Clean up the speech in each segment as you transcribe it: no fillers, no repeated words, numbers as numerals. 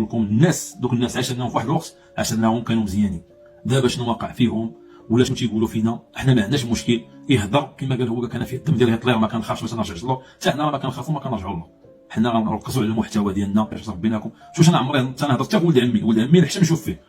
لكم الناس، دوك الناس عشناهم في واحد الوقت عشناهم كانوا مزيانين. دابا شنو واقع فيهم ولا شنو تيقولوا فينا؟ حنا ما عندناش مشكل يهضر كما قال هو، كان فيه الدم ديال هتلر ما كنخافش باش نرجع له، حتى حنا ما كنخافوا ما كنرجعوا له. حنا غنركزوا على المحتوى ديالنا باش ربيناكم. شوف انا عمري تنهضر حتى ولد عمي، ولد عمي نحشم نشوف فيه،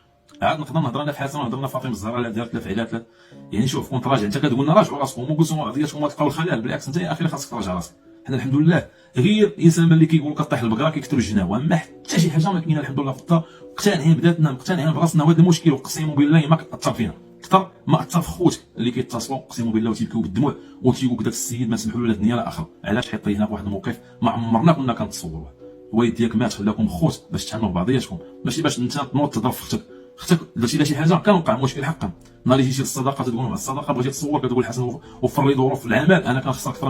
عاد نقدر نهضر انا في حسن ونهضر انا فاطمه الزهراء لا دارت لا فعلات لا. يعني شوف كنت راجع انت كتقول لنا راجعوا راسكم وما قلتوا قضيتكم تلقاو الخلل، بالعكس انت يا اخي خاصك تراجع راسك. حنا الحمد لله غير الانسان ملي كيقول كطيح البقره كيكثروا الجناوه، اما حتى شي حاجه ما كاينه الحمد لله في الدار. مقتنعين بذاتنا مقتنعين براسنا، وهذا المشكل وقسم بالله ما كتاثر فينا اكثر ما اثر في خوتك اللي كيتصلوا قسم بالله وتيبكيو بالدموع وتيقول داك السيد ما سمحوا له لا الدنيا لا اخره. علاش حيت طيحنا في واحد الموقف ما عمرنا كنا كنتصوروه. الوالد ديالك مات خلاكم خوت باش تحنوا بعضياتكم، ماشي باش انت تنوض تضرب في اختك. اختك درتي لها شي حاجه كنوقع مشكل حقا. نهار اللي تجي الصداقه تقول مع الصداقه بغيتي تصور كتقول حسن وفر لي ظروف العمل انا كنخسر اكثر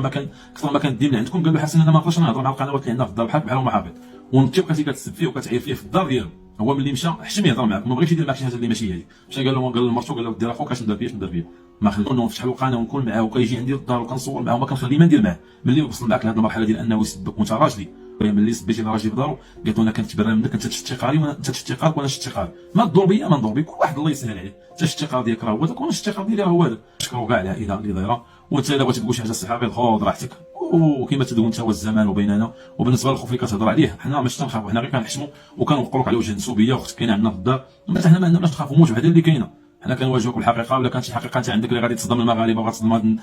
ما كندير من عندكم. قال له حسن انا ما نقدرش نهضر مع القنوات اللي عندنا في الدار بحال ومحابط، وانت بقيتي كتسب فيه وكتعير فيه في الدار ديالو. هو ملي مشى حشم يهضر معاك، ما بغيتش يدير معاك شي حاجه اللي ماشي هي. مشى قال لمرتو قال له دير اخوك اش ندير فيه ما خليته نفتح له قناه ونكون معاه وكيجي عندي للدار وكنصور معاه وما كنخليه ما ندير معاه. ملي وصل معاك لهاد المرحله ديال انه يسبك وانت راجلي، ملي سبيتي راجلي في دارو قالت له انا كنتبرى منك، انت تشتي قاري وانا انت تشتي قارك وانا شتي قاري، ما تدور بيا ما ندور بك، كل واحد الله يسهل عليه. انت شتي قار ديالك راه هو هذاك وانا شتي قار ديالي راه هو هذاك. نشكروا كاع العائله اللي دايره، وانت الا بغيتي تقول شي حاجه صحه غير خذ راحتك. وكما تدون انت والزمان وبيننا. وبالنسبه للخوف اللي كتهضر عليه حنا ماشي تنخافوا، حنا غير كنحشموا وكنوقروا لك على وجه النسوبيه واختك كاينه عندنا في الدار، حنا ما عندناش نخافوا موت وحده اللي كاينه. حنا كنواجهوك بالحقيقه، ولا كانت شي حقيقه انت عندك اللي غادي تصدم المغاربه وغتصدم